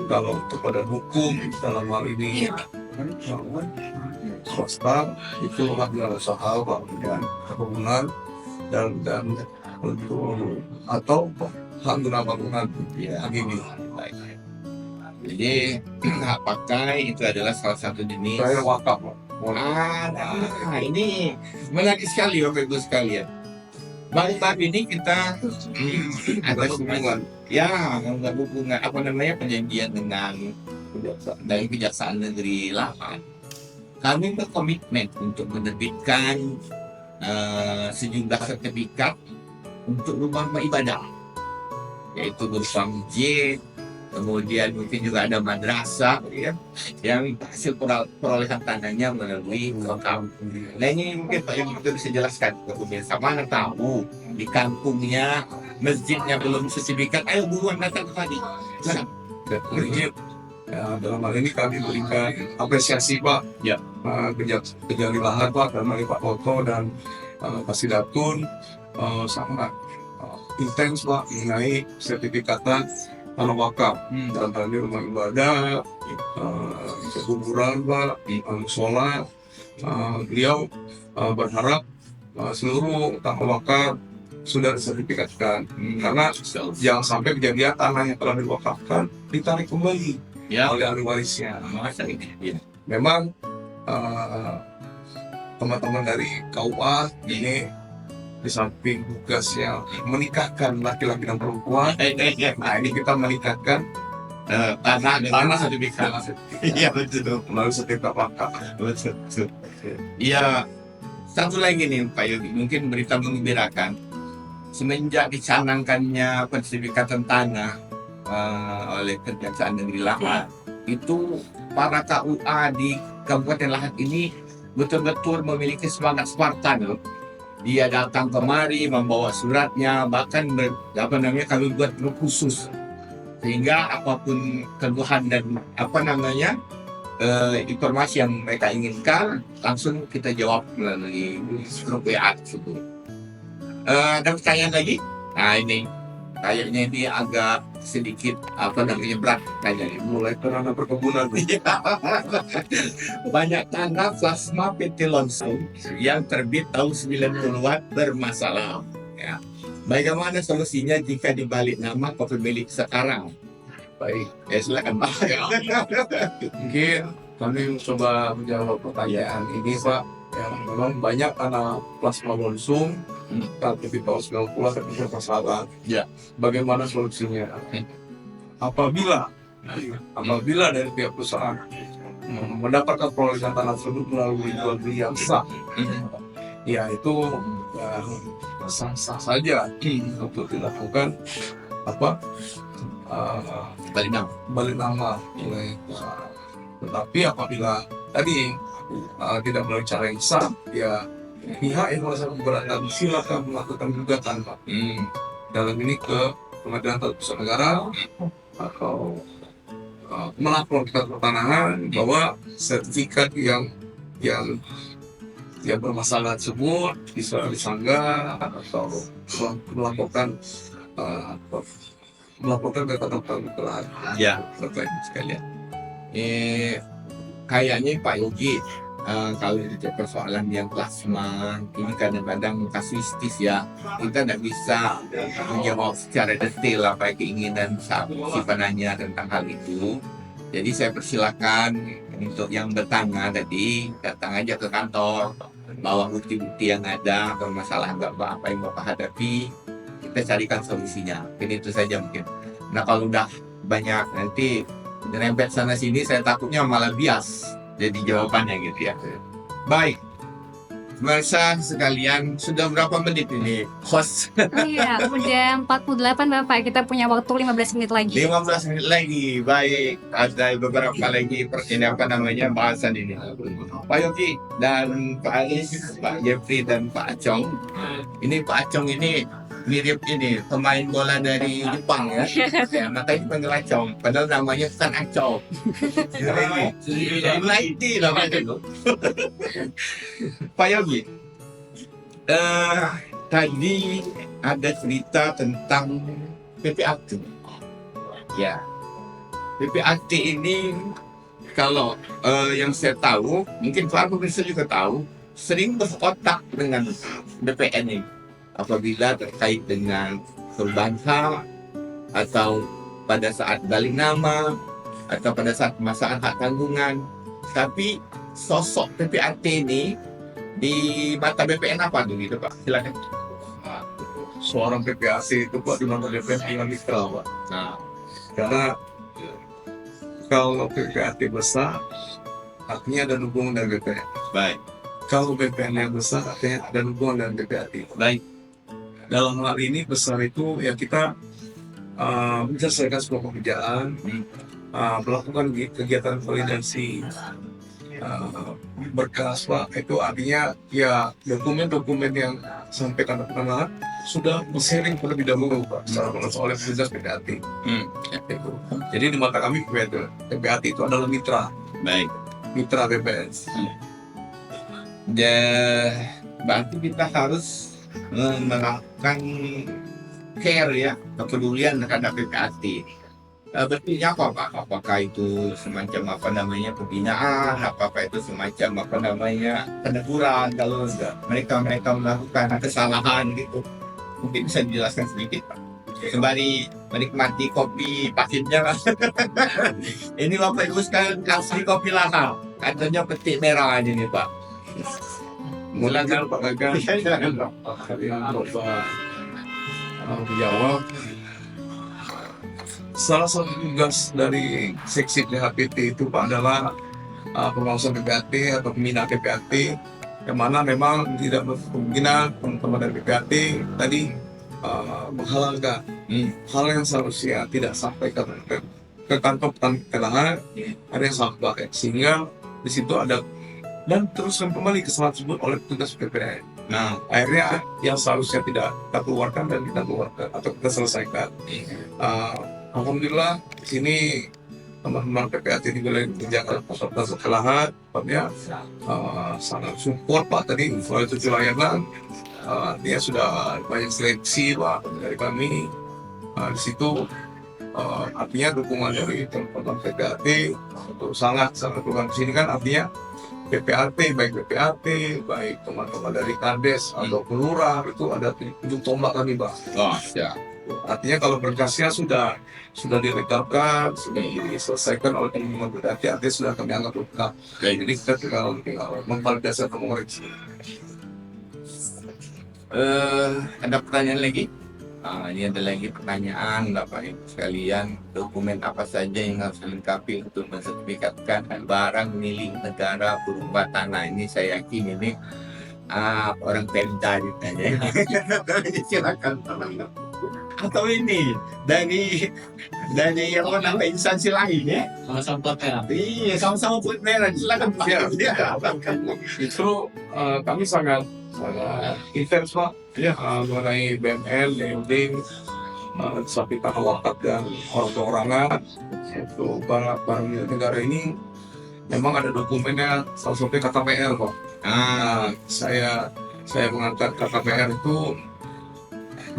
Kalau untuk badan hukum dalam hal ini swasta itu hak usaha Pak, dan bangunan dan untuk atau hak guna bangunan ini. Jadi hak pakai itu adalah salah satu jenis. Saya wakaf Pak. Nah, ini menarik sekali Bapak Ibu sekalian. Baru-baru ini kita ada hubungan, ya, nggak hubungan apa namanya perjanjian dengan dari Kejaksaan Negeri Lapan. Kami berkomitmen untuk menerbitkan sejumlah sertifikat untuk rumah ibadah, yaitu berupa masjid, kemudian mungkin juga ada madrasah, ya, yang hasil perolehan tanahnya melalui wakaf. Nah ini mungkin Pak Yogi itu bisa jelaskan ke pemirsa, mana tahu di kampungnya masjidnya belum sertifikat, ayo buruan datang ke Padi. Masjid. Ya, dalam hal ini kami berikan apresiasi Pak, Ya. Kejali Lahar Pak, dan Pak Toto dan Pak Sidatun sangat intens Pak mengenai sertifikatan tanah wakaf. Dalam hal ini rumah ibadah, kuburan Pak, musola. Beliau berharap seluruh tanah wakaf sudah disertifikatkan, karena jangan sampai kejadian tanah yang telah diwakafkan ditarik kembali oleh ahli warisnya. Masa ini? Ya. Memang teman-teman dari KUA ini di samping tugasnya menikahkan laki-laki dan perempuan, nah ini kita menikahkan tanah sertifikat. Iya betul. melalui sertifikat wakaf. Betul. Iya. Satu lagi nih Pak Yogi, mungkin berita mengembirakan. Semenjak dicanangkannya pensertifikatan tanah oleh Kejaksaan Negeri Lahat, itu para KUA di Kabupaten Lahat ini betul-betul memiliki semangat Spartan loh. Dia datang kemari membawa suratnya, bahkan kami buat grup khusus, sehingga apapun keluhan dan informasi yang mereka inginkan langsung kita jawab melalui grup WA tersebut. Ada pertanyaan lagi? Nah ini kayaknya ini agak sedikit berat kayaknya. Mulai tanah perkebunan. Banyak tanah plasma PT Lonsum yang terbit tahun 90-an bermasalah. Ya. Bagaimana solusinya jika dibalik nama ke pemilik sekarang? Baik, Ya silakan Pak. mungkin kami coba menjawab pertanyaan ini Pak. Yang memang banyak tanah plasma Lonsum tapi di tahun 90 tapi bermasalah. Ya. Bagaimana solusinya? Apabila dari pihak perusahaan mendapatkan perolehan tanah tersebut melalui jual beli yang sah, ya itu sah-sah saja untuk dilakukan balik nama. Tetapi apabila tadi tidak melalui cara yang sah, ya pihak yang merasa keberatan silakan melakukan gugatan Pak. Dalam ini ke Pengadilan Tata Usaha Negara atau melapor ke pertanahan bahwa sertifikat yang bermasalah tersebut bisa disanggah atau melaporkan ke Tata Usaha. Ya, Bapak Ibu sekalian. Kayaknya Pak Yogi, kalau itu persoalan yang plasma ini kadang-kadang kasuistis ya, kita tidak bisa menjawab secara detail apa keinginan si penanya tentang hal itu. Jadi saya persilakan untuk yang bertanya tadi datang aja ke kantor, bawa bukti-bukti yang ada, permasalahan apa yang Bapak hadapi, kita carikan solusinya. Mungkin itu saja mungkin. Nah kalau udah banyak nanti nyerempet sana sini, saya takutnya malah bias jadi jawabannya gitu ya. Baik, pemirsa sekalian, sudah berapa menit ini host? Iya, udah 48 Bapak, kita punya waktu 15 menit lagi. 15 menit lagi. Baik, ada beberapa lagi bahasan ini. Pak Yogi dan Pak Aris, Pak Jeffrey dan Pak Acong. Ini Pak Acong ini mirip ini pemain bola dari Jepang ya. Ya makanya dipanggil Acong. Padahal namanya bukan Acong. Ini namanya itu. Pak Yogi, tadi ada cerita tentang PPAT. Ya, PPAT ini kalau yang saya tahu, mungkin para pemirsa juga tahu, sering berkotak dengan BPN ini apabila terkait dengan perubahan atau pada saat balik nama atau pada saat pemasangan hak tanggungan. Tapi sosok PPAT ini di mata BPN apa dulu gitu Pak? Silakan. Seorang PPAC itu Pak di mana DPR dengan mitra Pak. Nah, Karena kalau PPAT besar, artinya ada hubungan dengan BPN. baik, Kalau BPN yang besar, artinya ada hubungan dengan PPAT. baik. Dalam hal ini besar itu ya kita menyelesaikan sebuah pekerjaan, melakukan kegiatan validasi berkas Pak. Itu artinya ya dokumen-dokumen yang sampaikan penanganan sudah sharing terlebih dahulu Pak secara langsung oleh petugas PPAT. Itu. Jadi di mata kami PPAT itu adalah mitra BPN. Berarti kita harus melakukan care ya, kepedulian terhadap PPAT. Bentuknya apa Pak? Apakah itu semacam pembinaan, apakah itu semacam peneguran kalau mereka melakukan kesalahan gitu? Mungkin bisa dijelaskan sedikit Pak. Sembari menikmati kopi pahitnya Pak. Ini Bapak Ibu sekalian asli kopi Lahar, katanya petik merah aja nih Pak. Mulai Pak Gagal menjawab. Salah satu tugas dari seksi PHPT itu Pak adalah pengawasan PPAT atau pembinaan PPAT, yang mana memang tidak berkemungkinan teman-teman dari PPAT tadi menghalalkan hal yang seharusnya tidak sampai ke kantor petani ada yang sampai, sehingga di situ ada dan teruskan kembali kesalahan tersebut oleh petugas PPN. Nah, akhirnya yang seharusnya tidak kita keluarkan dan kita keluarkan atau kita selesaikan. Alhamdulillah di sini teman-teman PPAT di wilayah Jakarta Kota Sekelahan, sangat support Pak tadi soal itu layanan. Dia sudah banyak seleksi Pak dari kami. Di situ artinya dukungan dari teman-teman PPAT itu sangat dukungan di sini kan artinya PPAT, baik teman-teman dari Kades atau Kelurahan itu ada ujung tombak kami Pak. Oh, ya. Artinya kalau berkasnya sudah direkapkan, sudah diselesaikan oleh teman-teman PPAT, sudah kami anggap lengkap. Jadi kita tinggal memvalidasi atau mengoreksi. Ada pertanyaan lagi? Ini ada lagi pertanyaan Bapak Ibu sekalian, dokumen apa saja yang harus dilengkapi untuk mensertifikatkan barang milik negara berupa tanah. Ini saya yakin ini orang Pemda ditanya. Silakan. Atau ini dari instansi lain ya? Sama-sama plat merah. Iya, sama-sama plat merah. Silakan Pak. Justru kami sangat intens Pak mengenai BMN, DMD, sapi tanah wakaf dan orang-orangan. Itu barang milik negara ini memang ada dokumennya, salah satunya KTPR Pak. Saya mengangkat KTPR itu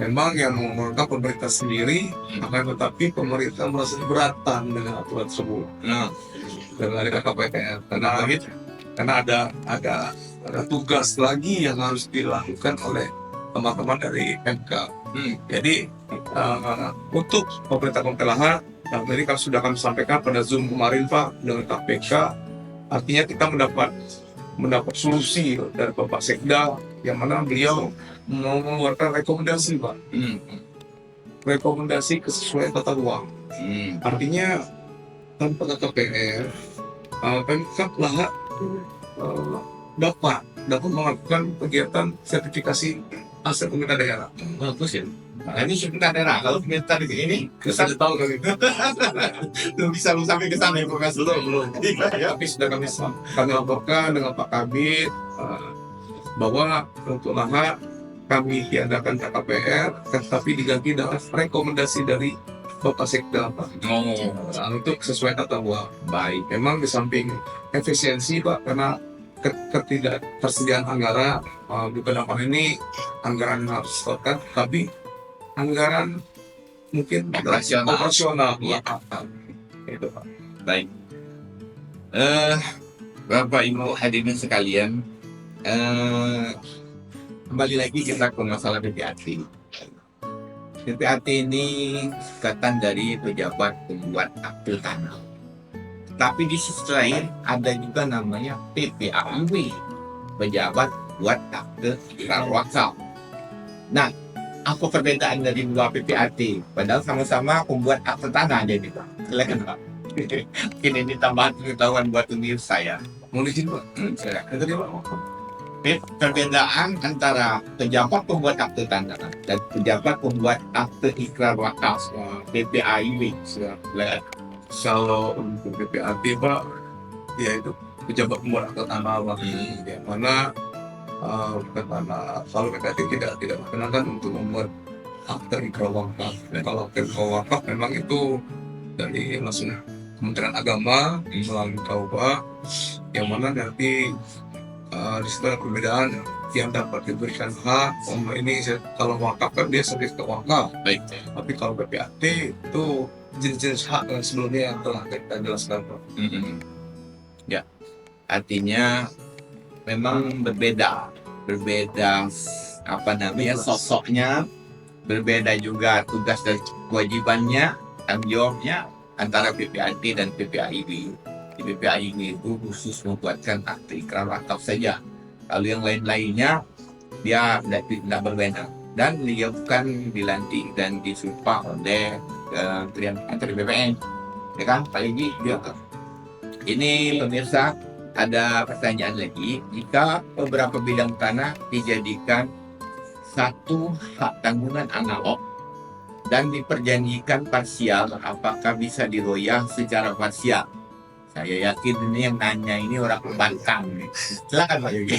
memang yang mengeluarkan pemerintah sendiri, akan tetapi pemerintah merasa keberatan dengan aturan tersebut. Dengan ada KPR, karena ada tugas lagi yang harus dilakukan oleh teman-teman dari MK. Jadi untuk pemerintah Lahat, yang tadi sudah kami sampaikan pada Zoom kemarin Pak dengan KPK, artinya kita mendapat solusi dari Bapak Sekda, yang mana beliau mengeluarkan rekomendasi Pak, rekomendasi kesesuaian tata ruang. Artinya tanpa KPR, Pemkab Lahat dapat melakukan kegiatan sertifikasi aset pemerintah daerah. Bagus ya. Nah, ini pemerintah daerah. Kalau pemerintah ini Kita sudah tahu kami. belum bisa sampai ke sana ya Pak. Belum. Tapi sudah kami laporkan dengan Pak Kabit bahwa untuk Lahat kami tiadakan KKPR, tetapi diganti dengan rekomendasi dari Bapak Sekda, Pak. Nah, untuk sesuai tata ruang. Baik. Memang di samping efisiensi, Pak, karena ketidaktersediaan anggaran, bukan apa ini anggaran yang harus disetorkan, tapi anggaran mungkin operasional. Iya. Itu, Pak. Baik. Bapak Ibu hadirin sekalian, kembali lagi kita ke masalah PPAT. PPAT ini singkatan dari pejabat pembuat akte tanah. Tapi di sisi lain ada juga namanya PPAIW, pejabat buat akte ikrar wakaf. Nah, apa perbedaan dari dua PPAT? Padahal sama-sama pembuat akte tanah jadi. Silakan Pak. Mungkin ini tambahan pengetahuan buat pemirsa ya. Mohon izin, Pak. Silakan. Itu dia, Pak. Perbedaan antara pejabat pembuat akte tanah dan pejabat pembuat akte ikrar wakaf PPAIW. Silakan. Kalau untuk PPAT, Pak, ya itu pejabat pembuat akte tanah, Pak. Ya, mana bukan tanah. Kalau PPAT tidak berkenan untuk membuat akte ikrar wakaf. Kalau akte ikrar wakaf memang itu dari langsung Kementerian Agama melalui KUA, yang mana nanti di situ ada perbedaan yang dapat diberikan hak. Ini kalau wakaf kan dia sertifikat wakaf. Baik. Tapi kalau PPAT itu jenis-jenis hak yang sebelumnya yang telah kita jelaskan, Pak. Ya, artinya memang berbeda apa namanya sosoknya, berbeda juga tugas dan kewajibannya, tanggung jawabnya antara PPAT dan PPAIW. Di PPAIW itu khusus membuatkan akte ikrar wakaf saja. Kalau yang lain-lainnya dia tidak berwenang dan dia bukan dilantik dan disumpah oleh Kementerian BPN, ya kan Pak Igi? Ya. Ini pemirsa, ada pertanyaan lagi. Jika beberapa bidang tanah dijadikan satu hak tanggungan analog dan diperjanjikan parsial, apakah bisa diroyah secara parsial? Saya yakin ini yang nanya ini orang Bangkang. Silakan Pak Yogi.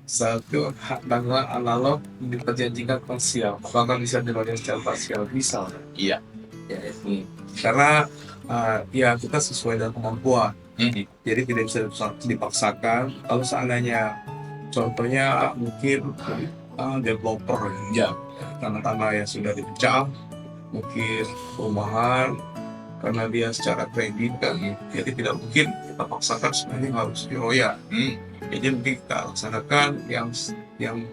Satu hak tanggungan analog diperjanjikan parsial, apakah bisa diroyah secara parsial? Bisa. Iya. Ya, karena ya kita sesuai dengan kemampuan. Jadi tidak bisa dipaksakan. Kalau seandainya contohnya mungkin developer ya, tanah-tanah yang sudah dipecah, mungkin perumahan, karena dia secara kredit kan, jadi tidak mungkin kita paksakan sebenarnya harus diroyah. Jadi mungkin kita laksanakan yang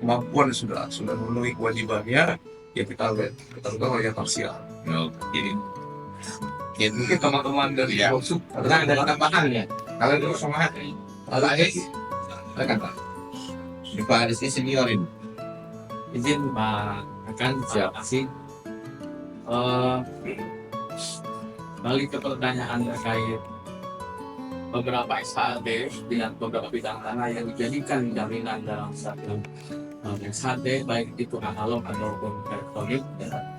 kemampuan sudah memenuhi kewajibannya, ya kita royah parsial. Jadi Mungkin teman-teman dari Ya. Polsuk ada tambahan ya. Kalau dulu sama Pak Aris, silakan Pak. Ini Pak Aris ini senior ini. Izin Pak akan siapa sih? Balik ke pertanyaan terkait beberapa SHD dengan beberapa bidang tanah yang dijadikan jaminan dalam satu SHD, baik itu analog ataupun elektronik.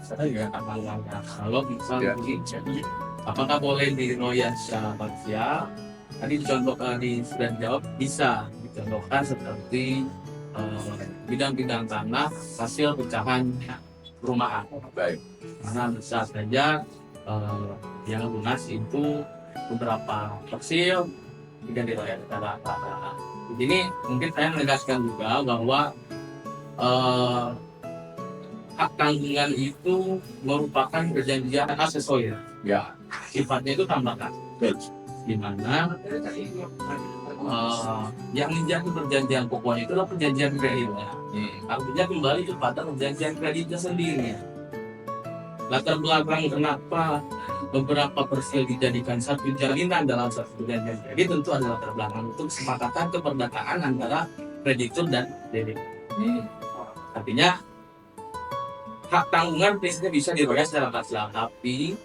Saya juga analog analog misalnya jadi apakah boleh diroyah secara parsial? Tadi dicontohkan sudah dijawab, bisa dicontohkan seperti bidang-bidang tanah hasil pecahan perumahan. Baik. Karena bisa saja yang lunas itu beberapa persil tidak diroyah secara parsial. Di sini mungkin saya menegaskan juga bahwa hak tanggungan itu merupakan perjanjian aksesoris. Ya. Sifatnya itu tambahan. Di mana yang menjadi perjanjian pokoknya itu adalah perjanjian kreditnya. Artinya kembali kepada perjanjian kreditnya sendiri. Latar belakang kenapa beberapa persil dijadikan satu jaminan dalam satu perjanjian kredit tentu adalah latar belakang untuk kesepakatan keperdataan antara kreditur dan debitur. Artinya hak tanggungan prinsipnya bisa diroyah secara parsial, tapi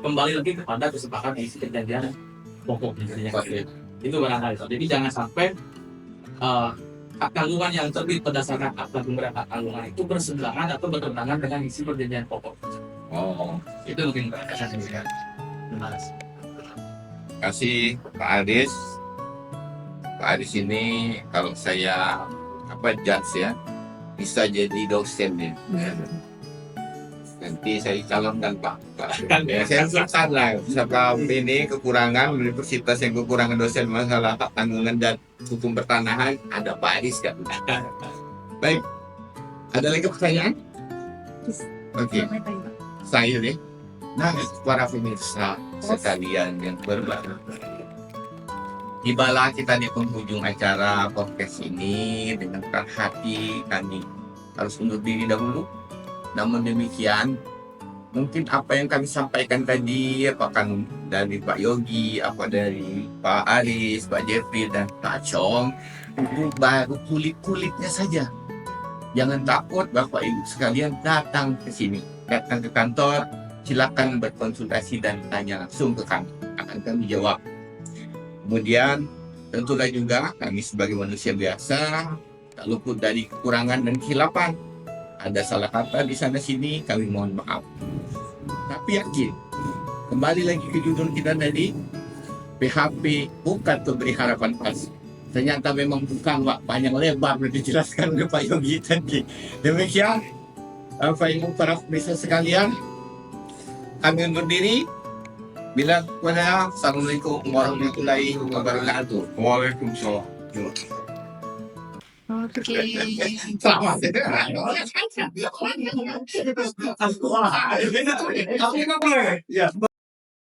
kembali lagi kepada kesepakatan isi perjanjian pokok itu barangkali. Jadi jangan sampai hak tanggungan yang terbit berdasarkan akta pemberian hak tanggungan itu berseberangan atau bertentangan dengan isi perjanjian pokok. Oh, Itu mungkin saya sampaikan. Terima kasih. kasih Pak Aris. Pak Aris ini kalau saya judge ya, bisa jadi dosen ya. Nanti saya calonkan Pak. Ya, saya selesai lah. Misalkan ini kekurangan universitas yang kekurangan dosen masalah hak tanggungan dan hukum pertanahan, ada Pak Aris kan. Baik, ada lagi pertanyaan? Oke, saya nih. Nah, para pemirsa sekalian yang berbahagia. Tibalah kita di penghujung acara podcast ini. Dengan keras hati kami harus undur diri dahulu. Namun demikian, mungkin apa yang kami sampaikan tadi, apakah dari Pak Yogi, apa dari Pak Aris, Pak Jeffrey, dan Pak Chong, itu baru kulit-kulitnya saja. Jangan takut Bapak Ibu sekalian datang ke sini, datang ke kantor, silakan berkonsultasi dan tanya langsung ke kami, akan kami jawab. Kemudian tentulah juga kami sebagai manusia biasa tak luput dari kekurangan dan kesilapan. Ada salah kata di sana sini, kami mohon maaf. Tapi yakin, kembali lagi ke judul kita tadi, PHP bukan pemberi harapan palsu. Ternyata memang bukan, Pak, panjang lebar dijelaskan oleh Pak Yogi tadi. Demikian, Bapak Ibu para pemirsa sekalian, kami undur diri. Bila kepada Assalamualaikum warahmatullahi wabarakatuh. Waalaikumsalam. Oke. Selamat. Ya.